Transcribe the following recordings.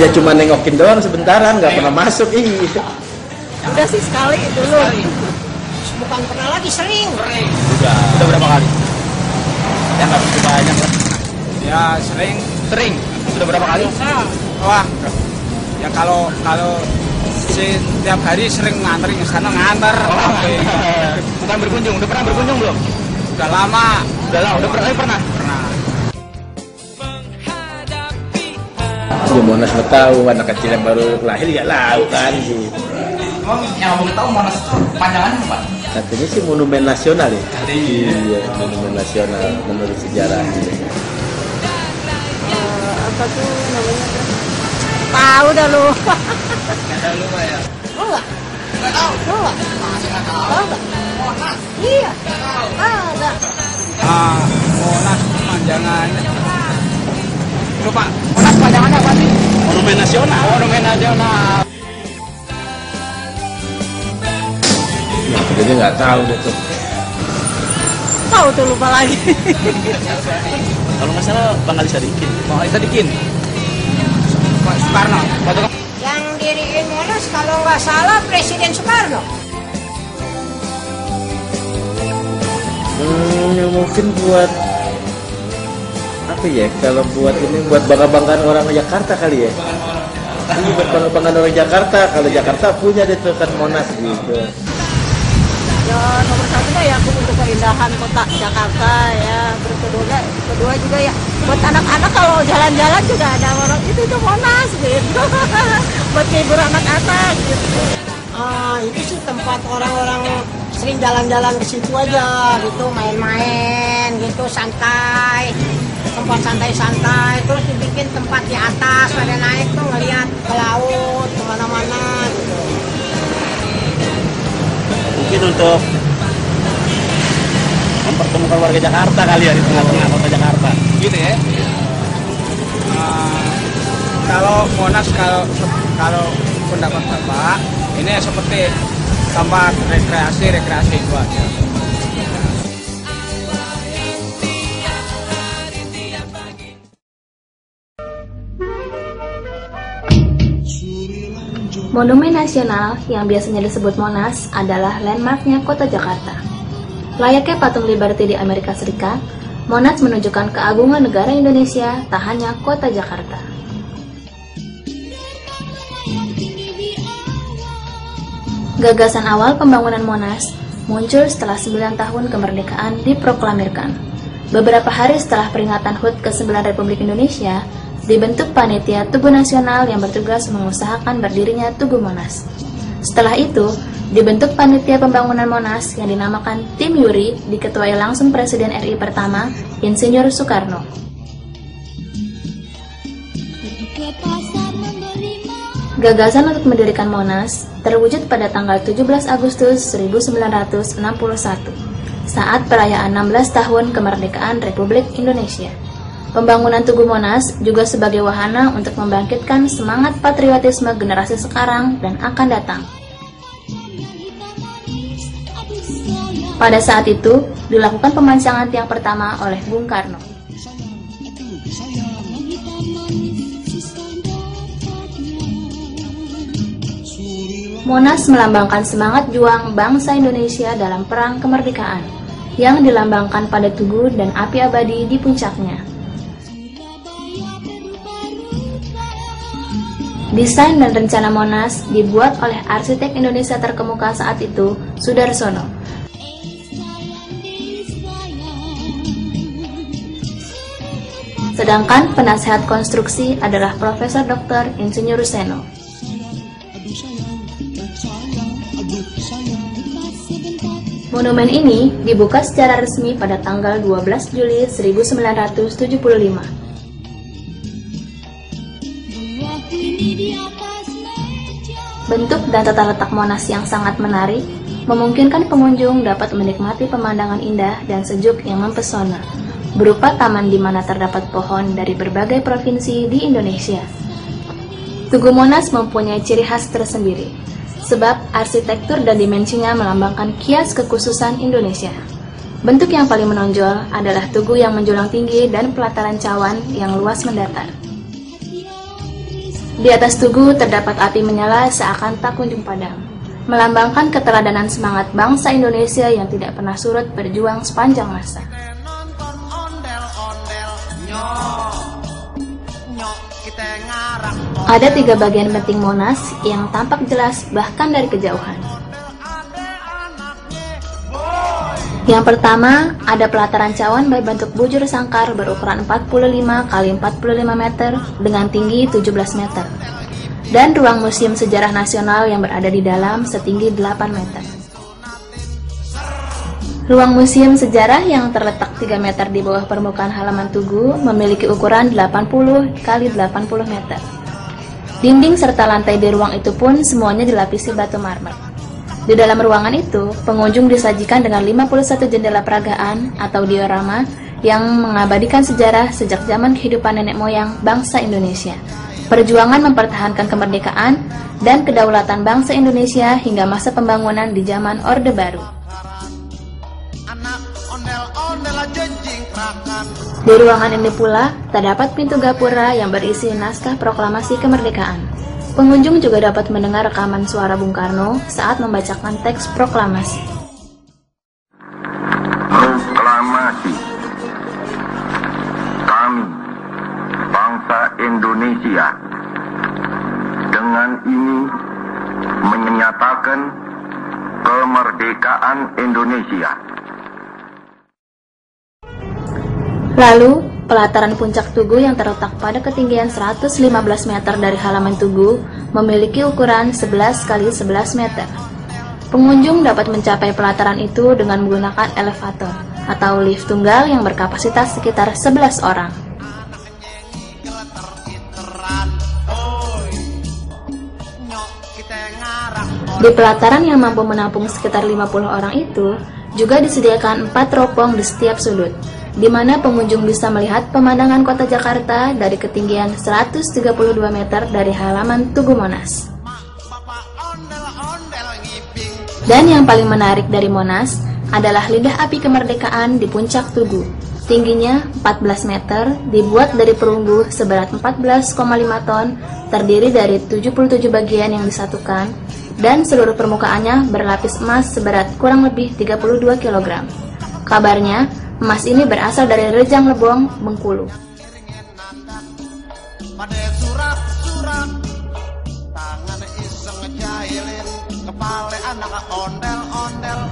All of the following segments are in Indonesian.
Ya cuma nengokin doang sebentaran, nggak pernah masuk. Iya. Udah sih sekali dulu. Bukan pernah lagi, sering. Udah berapa kali? Ya nggak begitu banyak lah. Ya sering. Sudah berapa kali? Wah, ya kalau setiap hari sering nganterin ke sana nganter. Bukan berkunjung, udah pernah berkunjung belum? Udah lama. Udah pernah. Ya Monas mau tahu, anak kecil yang baru lahir ya tahu kan gitu. Emang yang mau tahu Monas itu panjangannya apa? Katanya sih monumen nasional ya. Iya, monumen nasional menurut sejarah. Apa tuh namanya? Tahu dah lu. Nggak tahu lupa ya? Enggak. Nggak tahu. Enggak. Masih nggak tahu. Tahu enggak? Monas. Iya. Ada. Monas panjangannya. Lupa. Monas panjangannya apa sih? Monumen nasional. Monumen nasional. Ya, jadi nggak tahu deh tuh. Tahu tuh lupa lagi. Kalau nggak salah Bang Ali Sadikin. Pak Soekarno. Yang diriin Monas kalau nggak salah Presiden Soekarno. Mungkin buat apa ya? Kalau buat ini buat bangga-banggaan orang Jakarta kali ya. Ini buat bangga-banggaan orang Jakarta. Kalau Jakarta punya deh tuh kan Monas gitu. Ya nomor satu mah ya untuk keindahan kota Jakarta ya. Kedua juga ya buat anak-anak kalau jalan-jalan juga ada orang itu Monas gitu. Buat hibur anak-anak gitu. Itu sih tempat orang-orang sering jalan-jalan ke situ aja gitu, main-main gitu, santai. Tempat santai-santai, terus dibikin tempat di atas, pada naik tuh ngeliat ke laut, kemana-mana gitu. Mungkin untuk mempertemukan warga Jakarta kali ya di tengah-tengah kota Jakarta. Gitu ya. Kalau Monas kalau pendapat Bapak ini seperti tempat rekreasi itu aja. Monumen nasional yang biasanya disebut Monas adalah landmarknya kota Jakarta. Layaknya patung Liberty di Amerika Serikat, Monas menunjukkan keagungan negara Indonesia, tak hanya kota Jakarta. Gagasan awal pembangunan Monas muncul setelah 9 tahun kemerdekaan diproklamirkan. Beberapa hari setelah peringatan HUT ke-9 Republik Indonesia, dibentuk panitia Tugu Nasional yang bertugas mengusahakan berdirinya Tugu Monas. Setelah itu, dibentuk panitia pembangunan Monas yang dinamakan Tim Yuri, diketuai langsung Presiden RI pertama, Insinyur Soekarno. Gagasan untuk mendirikan Monas terwujud pada tanggal 17 Agustus 1961, saat perayaan 16 tahun kemerdekaan Republik Indonesia. Pembangunan Tugu Monas juga sebagai wahana untuk membangkitkan semangat patriotisme generasi sekarang dan akan datang. Pada saat itu, dilakukan pemancangan tiang pertama oleh Bung Karno. Monas melambangkan semangat juang bangsa Indonesia dalam perang kemerdekaan, yang dilambangkan pada tugu dan api abadi di puncaknya. Desain dan rencana Monas dibuat oleh arsitek Indonesia terkemuka saat itu, Sudarsono. Sedangkan penasehat konstruksi adalah Profesor Dr. Insinyur Seno. Monumen ini dibuka secara resmi pada tanggal 12 Juli 1975. Bentuk dan tata letak Monas yang sangat menarik memungkinkan pengunjung dapat menikmati pemandangan indah dan sejuk yang mempesona, berupa taman di mana terdapat pohon dari berbagai provinsi di Indonesia. Tugu Monas mempunyai ciri khas tersendiri, sebab arsitektur dan dimensinya melambangkan kias kekhususan Indonesia. Bentuk yang paling menonjol adalah tugu yang menjulang tinggi dan pelataran cawan yang luas mendatar. Di atas tugu terdapat api menyala seakan tak kunjung padam, melambangkan keteladanan semangat bangsa Indonesia yang tidak pernah surut berjuang sepanjang masa. Ada 3 bagian penting Monas yang tampak jelas bahkan dari kejauhan. Yang pertama, ada pelataran cawan berbentuk bujur sangkar berukuran 45 x 45 meter dengan tinggi 17 meter. Dan ruang Museum Sejarah Nasional yang berada di dalam setinggi 8 meter. Ruang Museum Sejarah yang terletak 3 meter di bawah permukaan halaman tugu memiliki ukuran 80 x 80 meter. Dinding serta lantai di ruang itu pun semuanya dilapisi batu marmer. Di dalam ruangan itu, pengunjung disajikan dengan 51 jendela peragaan atau diorama yang mengabadikan sejarah sejak zaman kehidupan nenek moyang bangsa Indonesia, perjuangan mempertahankan kemerdekaan dan kedaulatan bangsa Indonesia hingga masa pembangunan di zaman Orde Baru. Di ruangan ini pula terdapat pintu gapura yang berisi naskah proklamasi kemerdekaan. Pengunjung juga dapat mendengar rekaman suara Bung Karno saat membacakan teks proklamasi. Proklamasi. Kami, bangsa Indonesia, dengan ini menyatakan kemerdekaan Indonesia. Lalu, pelataran puncak tugu yang terletak pada ketinggian 115 meter dari halaman tugu memiliki ukuran 11 x 11 meter. Pengunjung dapat mencapai pelataran itu dengan menggunakan elevator atau lift tunggal yang berkapasitas sekitar 11 orang. Di pelataran yang mampu menampung sekitar 50 orang itu, juga disediakan 4 teropong di setiap sudut, di mana pengunjung bisa melihat pemandangan kota Jakarta dari ketinggian 132 meter dari halaman Tugu Monas. Dan yang paling menarik dari Monas adalah lidah api kemerdekaan di puncak Tugu. Tingginya 14 meter, dibuat dari perunggu seberat 14,5 ton, terdiri dari 77 bagian yang disatukan, dan seluruh permukaannya berlapis emas seberat kurang lebih 32 kg. Kabarnya, emas ini berasal dari Rejang Lebong, Bengkulu.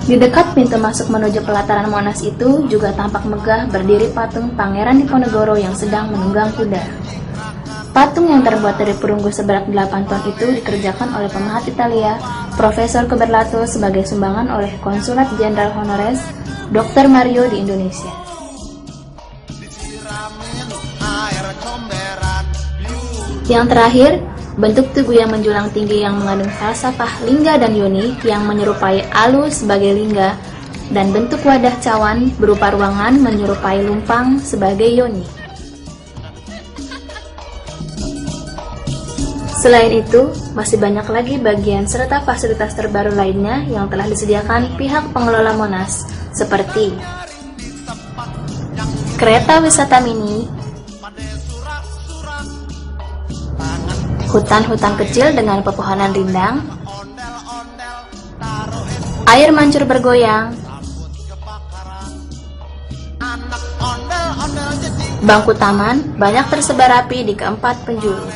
Di dekat pintu masuk menuju pelataran Monas itu juga tampak megah berdiri patung Pangeran Diponegoro yang sedang menunggang kuda. Patung yang terbuat dari perunggu seberat 8 ton itu dikerjakan oleh pemahat Italia, Profesor Keberlato, sebagai sumbangan oleh Konsulat Jenderal Honoris Dr. Mario di Indonesia. Yang terakhir, bentuk tugu yang menjulang tinggi yang mengandung falsafah lingga dan yoni yang menyerupai alu sebagai lingga, dan bentuk wadah cawan berupa ruangan menyerupai lumpang sebagai yoni. Selain itu, masih banyak lagi bagian serta fasilitas terbaru lainnya yang telah disediakan pihak pengelola Monas, seperti kereta wisata mini, hutan-hutan kecil dengan pepohonan rindang, air mancur bergoyang, bangku taman banyak tersebar rapi di keempat penjuru,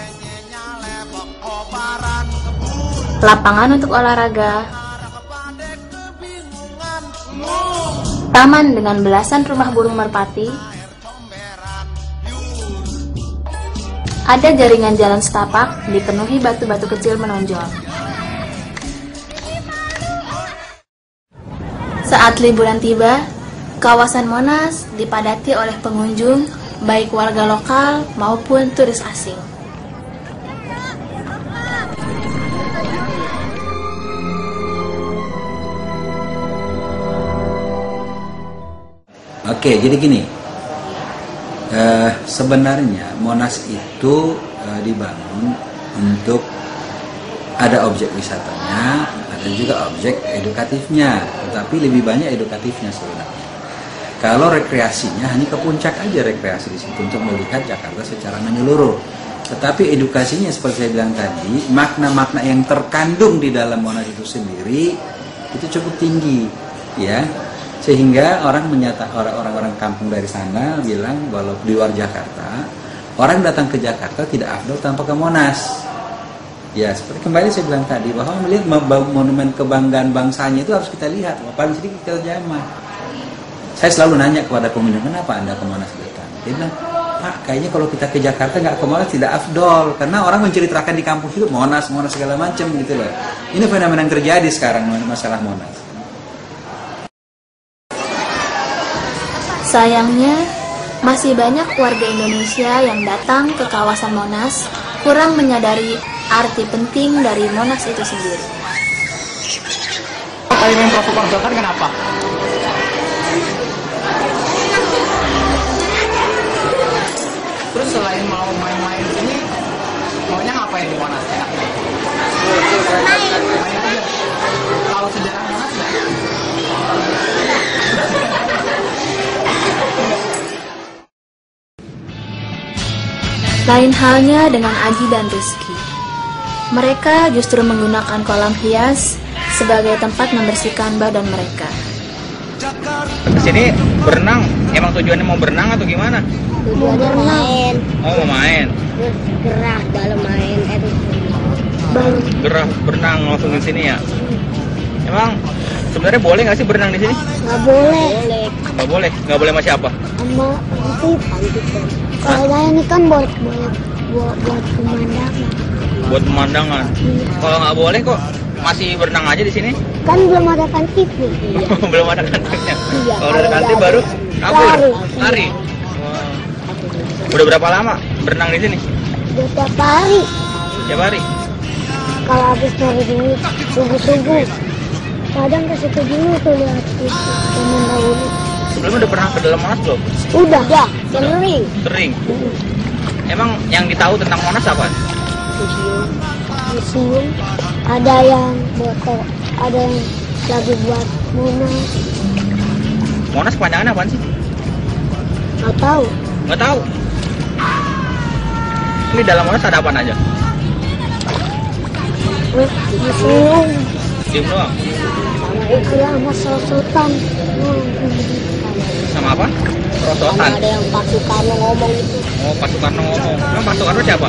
lapangan untuk olahraga, taman dengan belasan rumah burung merpati, ada jaringan jalan setapak dipenuhi batu-batu kecil menonjol. Saat liburan tiba, kawasan Monas dipadati oleh pengunjung, baik warga lokal maupun turis asing. Oke, jadi gini, sebenarnya Monas itu dibangun untuk ada objek wisatanya, ada juga objek edukatifnya, tetapi lebih banyak edukatifnya sebenarnya. Kalau rekreasinya hanya ke puncak aja rekreasi di situ untuk melihat Jakarta secara menyeluruh. Tetapi edukasinya seperti saya bilang tadi, makna-makna yang terkandung di dalam Monas itu sendiri itu cukup tinggi, ya. Sehingga orang-orang kampung dari sana bilang kalau di luar Jakarta, orang datang ke Jakarta tidak afdol tanpa ke Monas. Ya, seperti kembali saya bilang tadi bahwa melihat monumen kebanggaan bangsanya itu harus kita lihat, paling sedikit kita jamah. Saya selalu nanya kepada pengunjung, kenapa Anda ke Monas datang? Dia bilang, Pak, kayaknya kalau kita ke Jakarta nggak ke Monas tidak afdol, karena orang menceritakan di kampung itu Monas segala macam gitu loh. Ini fenomena yang terjadi sekarang masalah Monas. Sayangnya, masih banyak warga Indonesia yang datang ke kawasan Monas kurang menyadari arti penting dari Monas itu sendiri. Kalau main protokol kan kenapa? Terus selain mau main-main ini, maunya ngapain di Monas? Main aja. Kalau sejarah Monas nggak? Lain halnya dengan Aji dan Rizky. Mereka justru menggunakan kolam hias sebagai tempat membersihkan badan mereka. Sini berenang, emang tujuannya mau berenang atau gimana? Tujuannya main. Oh, mau main. Gerah dalam main Gerah berenang langsung di sini ya. Emang sebenarnya boleh nggak sih berenang di sini? Nggak boleh. Nggak boleh. Nggak boleh sama siapa? Sama pantik. Kalau saya ini kan buat pemandangan. Buat pemandangan. Kalau nggak boleh kok masih berenang aja di sini? Kan belum ada kantip. Iya. Belum ada kantipnya. Iya, Kalau ada kantip baru kabur, lari. Wow. Udah berapa lama berenang di sini? Udah tiap hari. Tiap hari. Kalau habis nyari duit subuh-subuh. Kadang ke situ dulu tuh lihat teman dahulu. Sebelumnya udah pernah ke dalam Monas belum? Udah, sering. Sering. Emang yang ditahu tentang Monas apa? Museum. Ada yang foto, ada yang lagi buat Monas. Monas kepanjangannya apaan sih? Nggak tahu. Nggak tahu. Ini dalam Monas ada apaan aja? Museum. Museum doang. Sama itu ya, sama Sultan. Sama apa? Perosotan. Ada yang Pak Soekarno ngomong itu. Oh, Pak Soekarno ngomong. Emang Pak Soekarno siapa?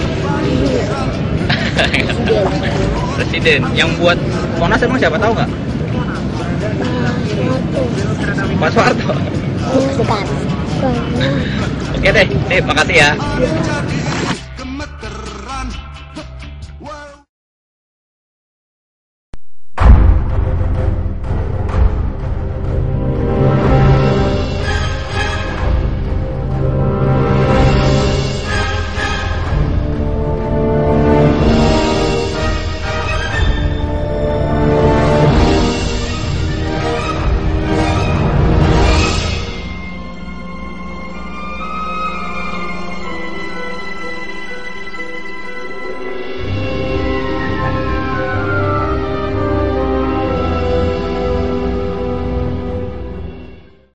Presiden. Yang buat Monas emang siapa tahu nggak? Pak Soeharto. Bukan. Oke deh, makasih ya.